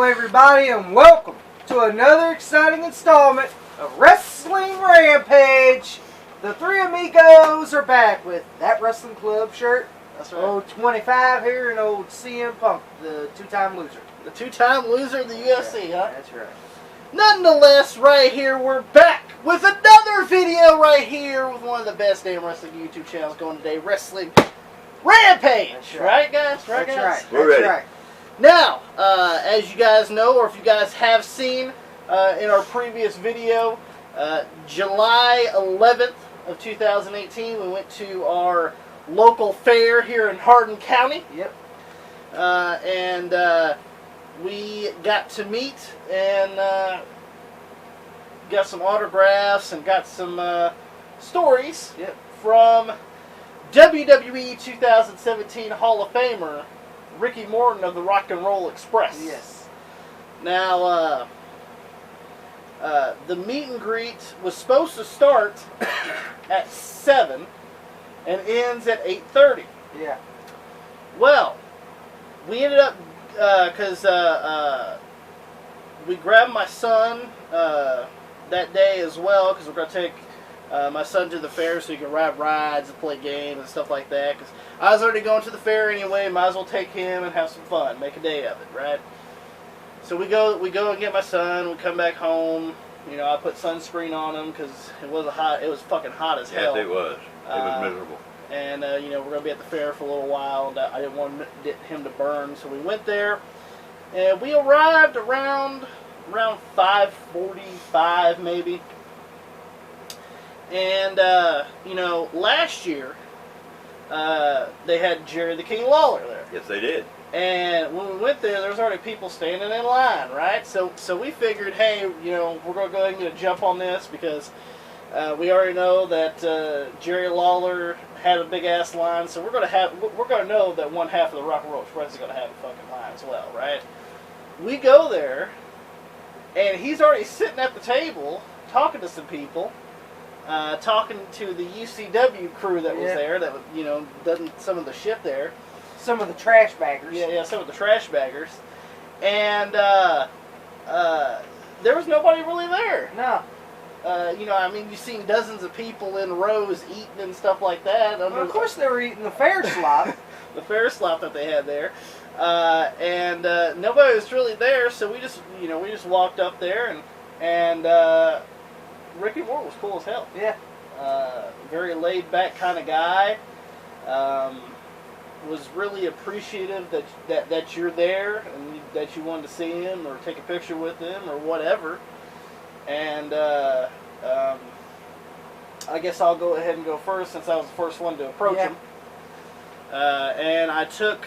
Hello everybody and welcome to another exciting installment of Wrestling Rampage. The three amigos are back with that wrestling club shirt. That's right. Old 25 here and old CM Punk, the two-time loser. The two-time loser of the UFC, huh? That's right. Nonetheless, right here, we're back with another video right here with one of the best damn wrestling YouTube channels going today, Wrestling Rampage. That's right, guys? Right, guys? right. We're ready. Right. Now, as you guys know, or if you guys have seen in our previous video, July 11th of 2018, we went to our local fair here in Hardin County. Yep. And we got to meet and got some autographs and got some stories from WWE 2017 Hall of Famer Ricky Morton of the Rock and Roll Express. Yes. Now, the meet and greet was supposed to start at 7 and ends at 8:30. Yeah. Well, we ended up, because we grabbed my son that day as well, because we're going to take my son to the fair so he can ride rides and play games and stuff like that. Because I was already going to the fair anyway, might as well take him and have some fun, make a day of it, right? So we go and get my son. We come back home. You know, I put sunscreen on him because it was fucking hot as hell. Yes, it was. It was miserable. And you know, we're gonna be at the fair for a little while, and I didn't want him to burn, so we went there, and we arrived around 5:45 maybe. And you know, last year they had Jerry the King Lawler there. Yes, they did. And when we went there was already people standing in line, right? So we figured, hey, you know, we're gonna go ahead and get a jump on this because we already know that Jerry Lawler had a big ass line, so we're gonna know that one half of the Rock and Roll Express is gonna have a fucking line as well, right? We go there, and he's already sitting at the table talking to some people, talking to the UCW crew that was there, that, you know, done some of the shit there. Some of the trash baggers. Yeah, some of the trash baggers, and there was nobody really there. No. You know, I mean, you've seen dozens of people in rows eating and stuff like that. Well, of course they were eating the fair slop. The fair slop that they had there. And nobody was really there, so we just walked up there, and Ricky Morton was cool as hell. Yeah. Very laid back kind of guy. Was really appreciative that you're there and that you wanted to see him or take a picture with him or whatever. And I guess I'll go ahead and go first since I was the first one to approach him. And I took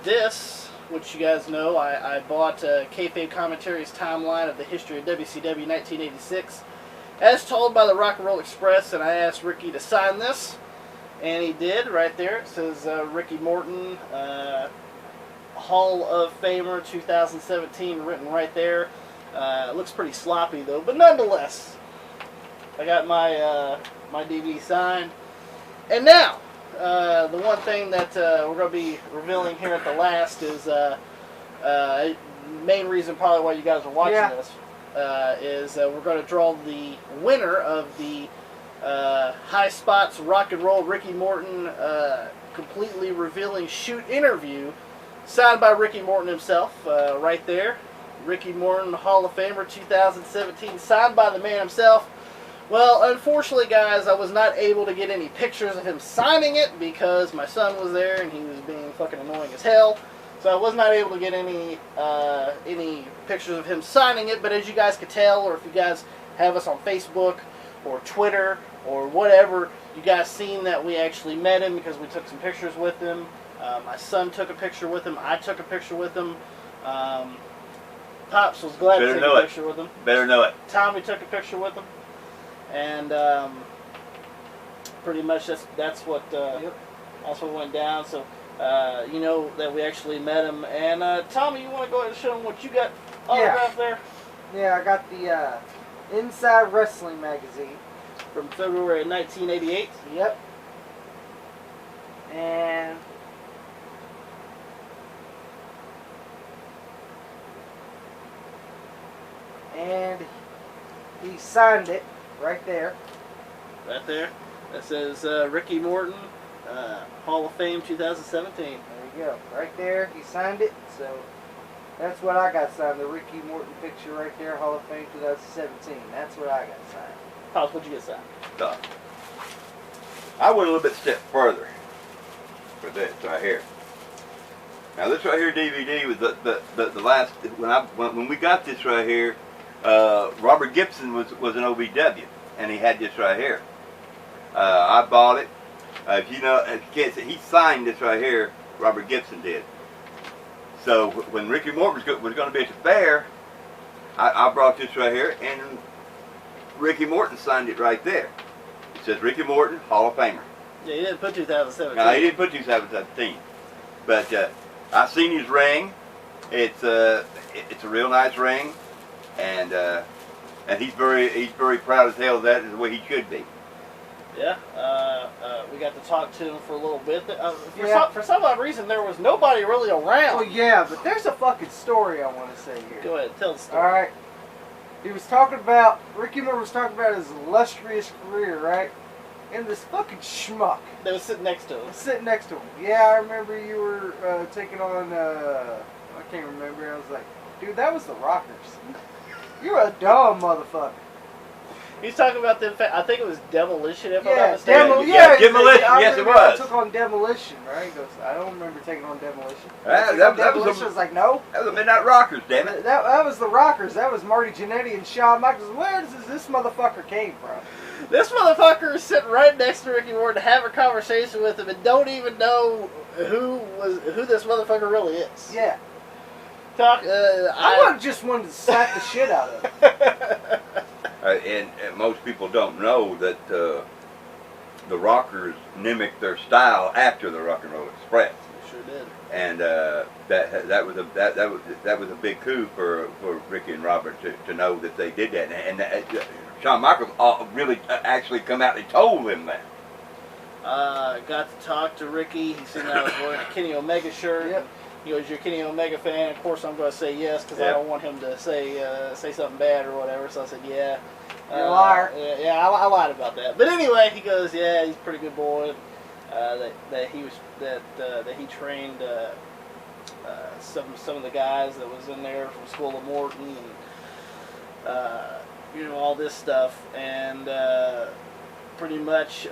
this, which you guys know, I bought Kayfabe Commentary's timeline of the history of WCW 1986, as told by the Rock and Roll Express, and I asked Ricky to sign this, and he did right there. It says Ricky Morton, Hall of Famer 2017, written right there. It looks pretty sloppy though, but nonetheless, I got my my DVD signed. And now, the one thing that we're going to be revealing here at the last is main reason probably why you guys are watching this is we're going to draw the winner of the High Spots Rock and Roll Ricky Morton completely revealing shoot interview, signed by Ricky Morton himself, right there. Ricky Morton, Hall of Famer 2017, signed by the man himself. Well, unfortunately, guys, I was not able to get any pictures of him signing it because my son was there and he was being fucking annoying as hell. So I was not able to get any pictures of him signing it. But as you guys could tell, or if you guys have us on Facebook or Twitter or whatever, you guys seen that we actually met him because we took some pictures with him. My son took a picture with him. I took a picture with him. Pops was glad to take a picture with him. Better know it. Tommy took a picture with him. And pretty much that's what went down. So you know that we actually met him. And Tommy, you want to go ahead and show him what you got autographed there? Yeah, I got the Inside Wrestling magazine from February 1988. Yep. And and he signed it right there. Right there. That says Ricky Morton, Hall of Fame 2017. There you go. Right there, he signed it. So that's what I got signed. The Ricky Morton picture right there, Hall of Fame 2017. That's what I got signed. Pops, what'd you get signed? I went a little bit step further for this right here. Now this right here DVD was the last when we got this right here. Robert Gibson was an OVW, and he had this right here. I bought it. If you can't see, he signed this right here. Robert Gibson did. So when Ricky Morton was going to be at the fair, I brought this right here, and Ricky Morton signed it right there. It says Ricky Morton, Hall of Famer. Yeah, he didn't put 2017. No, he didn't put 2017. But I seen his ring. It's a real nice ring, and he's very proud as hell. That is the way he should be. Yeah, we got to talk to him for a little bit. For some odd reason, there was nobody really around. Well, yeah, but there's a fucking story I want to say here. Go ahead, tell the story. All right. Ricky Morton was talking about his illustrious career, right? And this fucking schmuck. They was sitting next to him. Sitting next to him. Yeah, I remember you were taking on, I can't remember. I was like, dude, that was the Rockers. You're a dumb motherfucker. He's talking about the fact, I think it was Demolition, if I'm not Yeah, mistaken. Demolition. Yes, it was. I took on Demolition, right? He goes, I don't remember taking on Demolition. That was like, no. That was the Midnight Rockers, damn it. That was the Rockers. That was Marty Jannetty and Shawn Michaels. Where does this motherfucker came from? This motherfucker is sitting right next to Ricky Morton, having a conversation with him, and don't even know who this motherfucker really is. Yeah. I just wanted to slap the shit out of him. And most people don't know that the Rockers mimicked their style after the Rock and Roll Express. They sure did. And that was a big coup for Ricky and Robert to know that they did that. And Shawn Michaels really actually come out and told him that. Got to talk to Ricky. He said I was wearing a Kenny Omega shirt. Yep. He goes, "You're a Kenny Omega fan?" Of course, I'm going to say yes because I don't want him to say something bad or whatever. So I said, "Yeah." You're a liar. Yeah, I lied about that. But anyway, he goes, "Yeah, he's a pretty good boy." That he trained some of the guys that was in there from School of Morton and all this stuff, and pretty much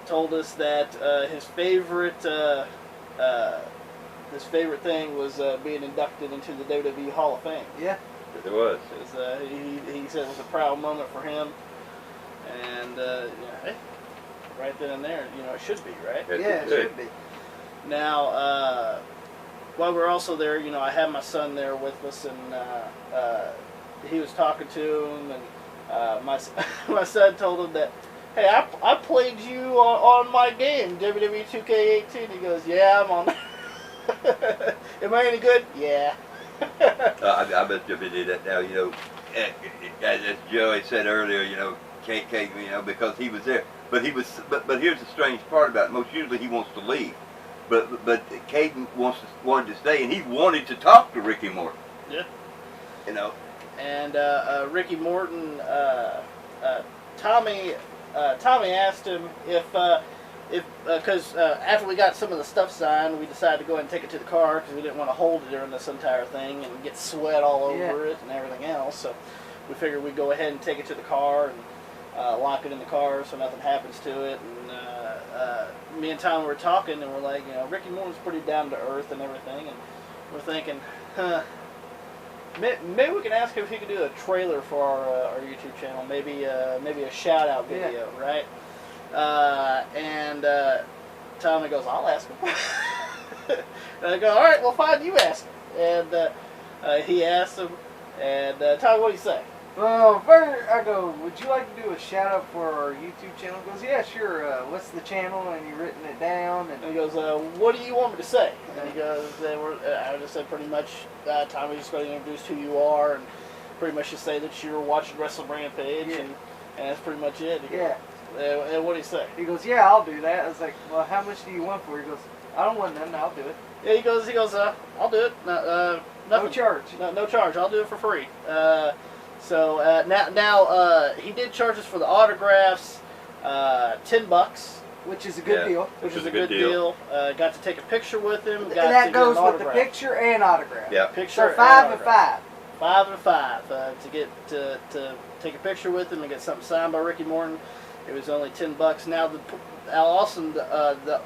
told us that his favorite thing was being inducted into the WWE Hall of Fame. Yeah. It was. He said it was a proud moment for him, and hey, right then and there, it should be, right? It should be. Now, while we're also there, I had my son there with us, and he was talking to him, and my son told him that, hey, I played you on my game, WWE 2K18. He goes, yeah, I'm on there. Am I any good? Yeah. I bet you did that now, as Joey said earlier, KK, because he was there. But here's the strange part about it. Most usually he wants to leave. But Caden wanted to stay, and he wanted to talk to Ricky Morton. Yeah. And Ricky Morton, Tommy asked him if because after we got some of the stuff signed, we decided to go ahead and take it to the car because we didn't want to hold it during this entire thing and get sweat all over it and everything else. So we figured we'd go ahead and take it to the car and lock it in the car so nothing happens to it. And me and Tom were talking, and we're like, Ricky Morton's pretty down to earth and everything, and we're thinking, maybe we can ask him if he could do a trailer for our YouTube channel, maybe a shout out video, right? And Tommy goes, I'll ask him. And I go, all right, well, fine, you ask him. And he asked him, and Tommy, what do you say? Well, first I go, would you like to do a shout out for our YouTube channel? He goes, yeah, sure. What's the channel? And you've written it down. And he goes, what do you want me to say? And he goes, I just said pretty much, Tommy's just going to introduce who you are, and pretty much just say that you're watching Wrestling Rampage, and that's pretty much it. He goes, and what do you say? He goes, yeah, I'll do that. I was like, well, how much do you want for it? He goes, I don't want nothing, I'll do it. Yeah, he goes, I'll do it. No charge. No charge. I'll do it for free. So now he did charge us for the autographs, $10. Which is a good deal. Which is a good deal. Got to take a picture with him. And that goes with the picture and autograph. Yeah. Picture So 5 and 5. 5 and 5 to get to take a picture with him and get something signed by Ricky Morton. It was only $10. Now the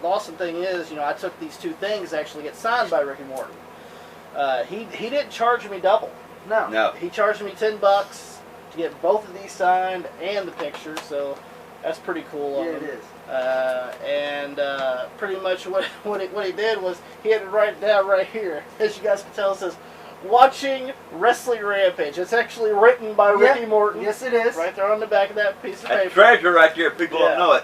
awesome thing is, I took these two things to actually get signed by Ricky Morton. He didn't charge me double. No. He charged me $10 to get both of these signed and the picture. So that's pretty cool of him. It is. Pretty much what he did was he had to write it down right here. As you guys can tell, it says, "Watching Wrestling Rampage." It's actually written by Ricky Morton. Yes, it is. Right there on the back of that piece of That's paper. treasure right there. People don't know it.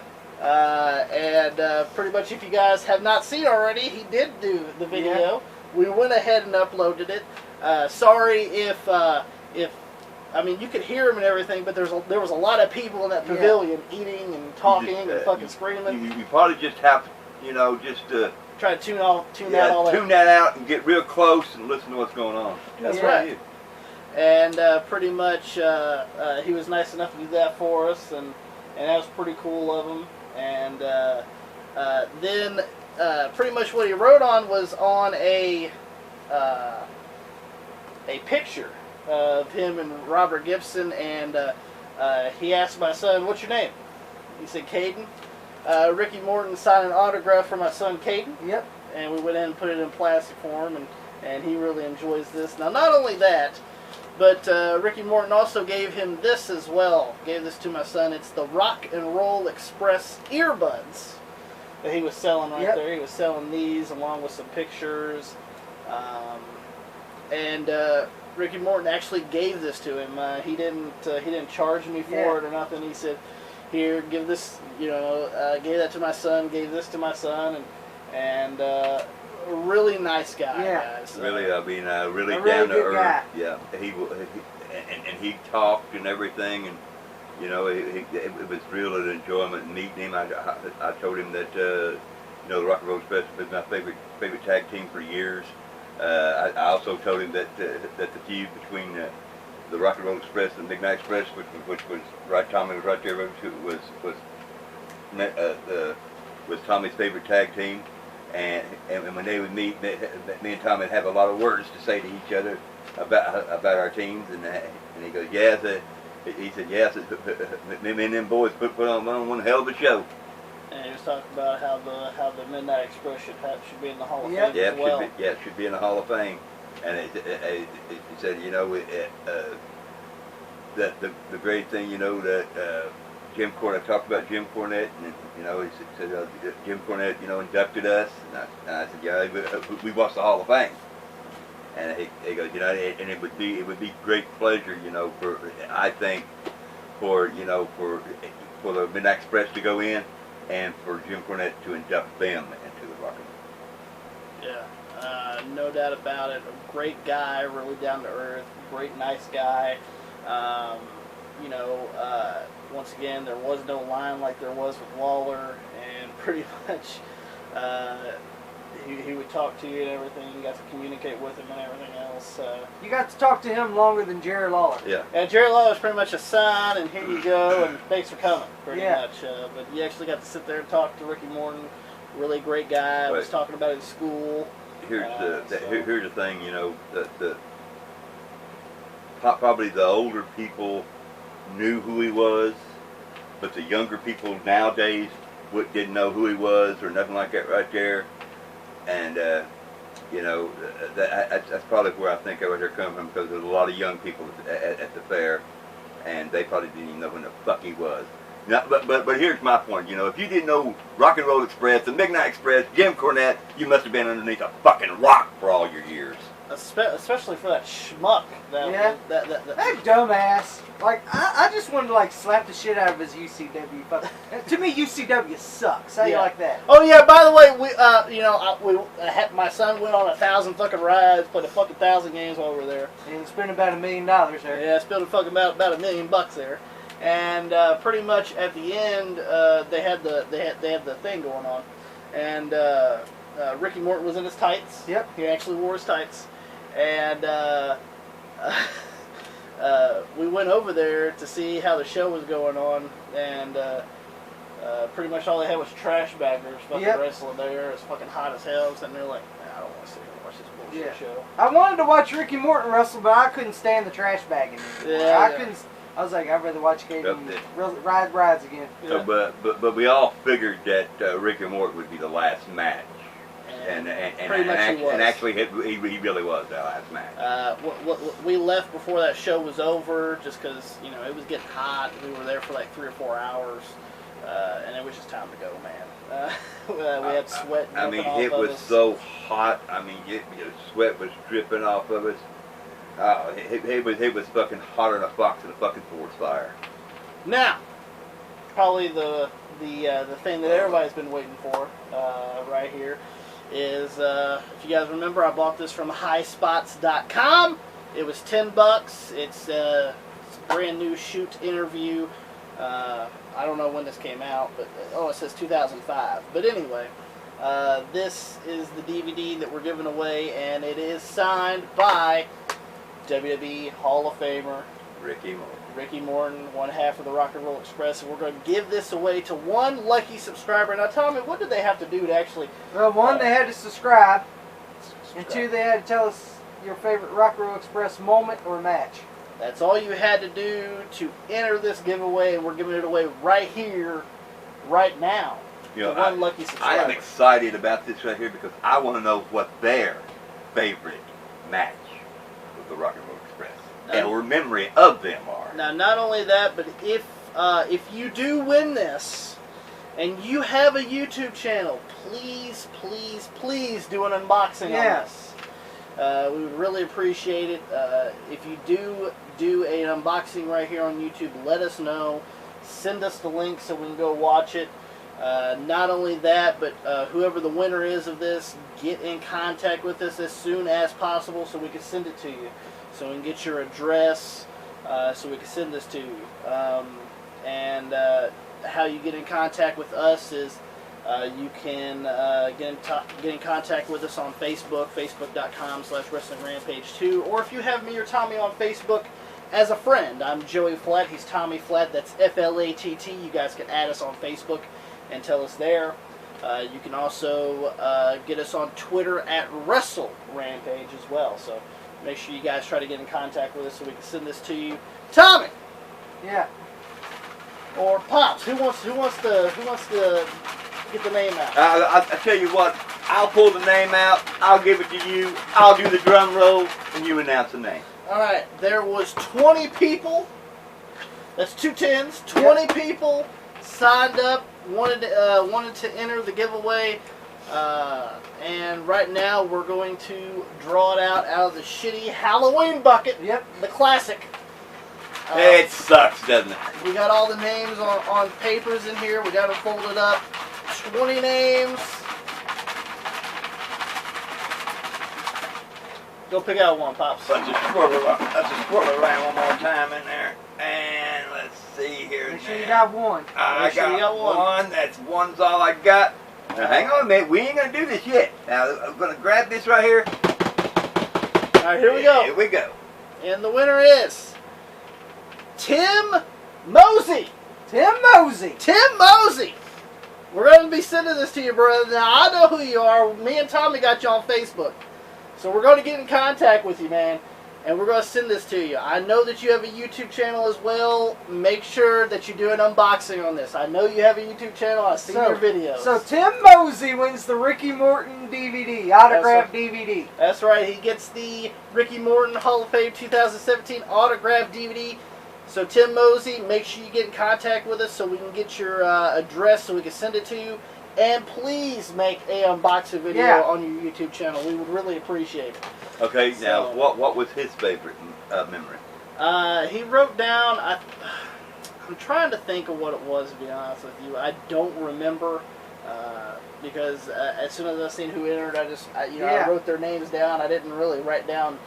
Pretty much, if you guys have not seen already, he did do the video. Yeah. We went ahead and uploaded it. Sorry if you could hear him and everything, but there was a lot of people in that pavilion eating and talking and fucking screaming. You probably just have to, just try to tune that out and get real close and listen to what's going on. That's right. And pretty much he was nice enough to do that for us, and that was pretty cool of him. And then pretty much what he wrote on was on a picture of him and Robert Gibson, and he asked my son, "What's your name?" He said, "Caden." Ricky Morton signed an autograph for my son, Caden. Yep. And we went in and put it in plastic form, and he really enjoys this. Now, not only that, but Ricky Morton also gave him this as well. Gave this to my son. It's the Rock and Roll Express earbuds that he was selling right there. He was selling these along with some pictures. Ricky Morton actually gave this to him. He didn't charge me for it or nothing. He said, "Here, give this." Gave that to my son. Gave this to my son, and a really nice guy. Guys. Really, really a down really to good earth. guy. Yeah, he talked and everything, and it was real an enjoyment meeting him. I told him that the Rock and Roll Express was my favorite tag team for years. I also told him that the feud between the Rock and Roll Express and the Midnight Express, which was Tommy was right there, was Tommy's favorite tag team, and when they would meet, me and Tommy would have a lot of words to say to each other about our teams, and he goes, "Yes," he said, "Yes, me and them boys put on one hell of a show." And he was talking about how the Midnight Express should be in the Hall of Fame as well. It should be in the Hall of Fame. And he said, the great thing, that Jim Cornette talked about Jim Cornette, and he said Jim Cornette, inducted us, and I said, "Yeah, we watched the Hall of Fame." And he goes, and it would be great pleasure, I think, for the Midnight Express to go in, and for Jim Cornette to induct them into the Rock and Roll. Yeah, no doubt about it. A great guy, really down to earth, great, nice guy. Once again, there was no line like there was with Lawler, and pretty much he would talk to you and everything. You got to communicate with him and everything else. You got to talk to him longer than Jerry Lawler. Yeah. And Jerry Lawler was pretty much a sign, and here you go, and thanks for coming, pretty much. But you actually got to sit there and talk to Ricky Morton. Really great guy. Was talking about his school. Here's the thing, probably the older people knew who he was, but the younger people nowadays didn't know who he was or nothing like that right there. And that's probably where I think they're coming from, because there's a lot of young people at the fair, and they probably didn't even know who the fuck he was. Now, but here's my point. If you didn't know Rock and Roll Express, the Midnight Express, Jim Cornette, you must have been underneath a fucking rock for all your years. Especially for that schmuck. That dumbass. Like, I just wanted to slap the shit out of his UCW. To me, UCW sucks. How you like that? Oh yeah. By the way, my son went on 1,000 fucking rides, played 1,000 games while we were there. And he spent about $1 million there. Yeah, spent about $1 million there. And pretty much at the end, they had the thing going on, and Ricky Morton was in his tights. Yep. He actually wore his tights, and we went over there to see how the show was going on, and pretty much all they had was trash baggers fucking wrestling there. It's fucking hot as hell, and they're like, I don't want to sit here and watch this bullshit show. I wanted to watch Ricky Morton wrestle, but I couldn't stand the trash bagging anymore. I couldn't. I was like, I'd rather watch Caden ride rides again. So, but we all figured that Ricky Morton would be the last match. And actually, he really was that last match. We left before that show was over, just because it was getting hot. We were there for like 3 or 4 hours, and it was just time to go, man. We had sweat. I mean, it was so hot. I mean, sweat was dripping off of us. It was fucking hotter than a fox in a fucking forest fire. Now, probably the thing that everybody's been waiting for, right here. Is if you guys remember, I bought this from highspots.com. It was $10. It's a brand new shoot interview. I don't know when this came out, but it says 2005. But anyway, this is the DVD that we're giving away, and it is signed by WWE Hall of Famer Ricky Morton, one half of the Rock and Roll Express, and we're going to give this away to one lucky subscriber. Now, tell me, what did they have to do to actually... Well, one, they had to subscribe, and two, they had to tell us your favorite Rock and Roll Express moment or match. That's all you had to do to enter this giveaway, and we're giving it away right here, right now. One lucky subscriber. I am excited about this right here because I want to know what their favorite match with the Rock and Roll Express or memory of them are. Now, not only that, but if you do win this and you have a YouTube channel, please, please, please do an unboxing on this. We would really appreciate it. If you do an unboxing right here on YouTube, let us know. Send us the link so we can go watch it. Not only that, but whoever the winner is of this, get in contact with us as soon as possible so we can send it to you. So we can get your address, so we can send this to you. And how you get in contact with us is you can get in contact with us on Facebook, facebook.com/WrestlingRampage2. Or if you have me or Tommy on Facebook as a friend, I'm Joey Flatt, he's Tommy Flatt, that's Flatt. You guys can add us on Facebook and tell us there. You can also get us on Twitter at WrestleRampage as well. So make sure you guys try to get in contact with us so we can send this to you. Tommy. Yeah. Or Pops. Who wants to get the name out? I tell you what. I'll pull the name out. I'll give it to you. I'll do the drum roll, and you announce the name. All right. There was 20 people. That's 2 10s. 20 people signed up. Wanted to enter the giveaway. And right now we're going to draw it out of the shitty Halloween bucket. Yep. The classic. It sucks, doesn't it? We got all the names on papers in here. We got them folded up. 20 names. Go pick out one, Pops. Let's just swirl it around one more time in there. And let's see here. Make sure you got one. I got one. That's one's all I got. Now, hang on a minute. We ain't going to do this yet. Now, I'm going to grab this right here. All right, here we go. Here we go. And the winner is Tim Mosey. Tim Mosey. Tim Mosey. We're going to be sending this to you, brother. Now, I know who you are. Me and Tommy got you on Facebook. So we're going to get in contact with you, man. And we're going to send this to you. I know that you have a YouTube channel as well. Make sure that you do an unboxing on this. I know you have a YouTube channel. I've seen your videos. So Tim Mosey wins the Ricky Morton DVD, autographed DVD. That's right. He gets the Ricky Morton Hall of Fame 2017 autographed DVD. So Tim Mosey, make sure you get in contact with us so we can get your address so we can send it to you. And please make a unboxing video on your YouTube channel. We would really appreciate it. Okay, now what was his favorite memory? He wrote down. I'm trying to think of what it was. To be honest with you, I don't remember because as soon as I seen who entered, I wrote their names down. I didn't really write down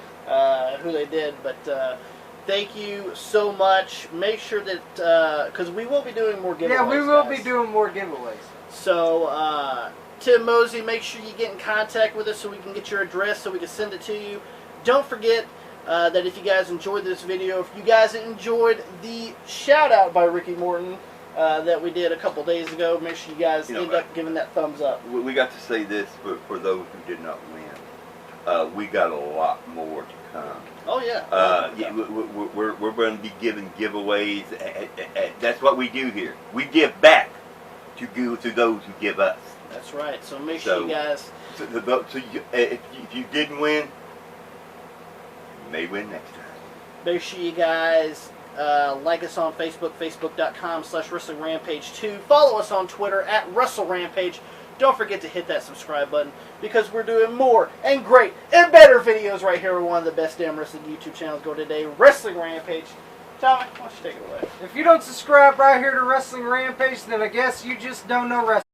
who they did, but. Thank you so much. Make sure that because we will be doing more giveaways. Yeah, we will be doing more giveaways. So, Tim Mosey, make sure you get in contact with us so we can get your address so we can send it to you. Don't forget, that if you guys enjoyed this video, if you guys enjoyed the shout out by Ricky Morton that we did a couple days ago, make sure you guys end up giving that thumbs up. We got to say this for those who did not win. We got a lot more to come. Oh yeah. We're going to be giving giveaways. That's what we do here. We give back to those who give us. That's right. So make sure you guys. If you didn't win, you may win next time. Make sure you guys like us on Facebook, facebook.com/WrestlingRampage2. Follow us on Twitter @WrestleRampage. Don't forget to hit that subscribe button because we're doing more and great and better videos right here on one of the best damn wrestling YouTube channels going today, Wrestling Rampage. Tommy, why don't you take it away? If you don't subscribe right here to Wrestling Rampage, then I guess you just don't know wrestling.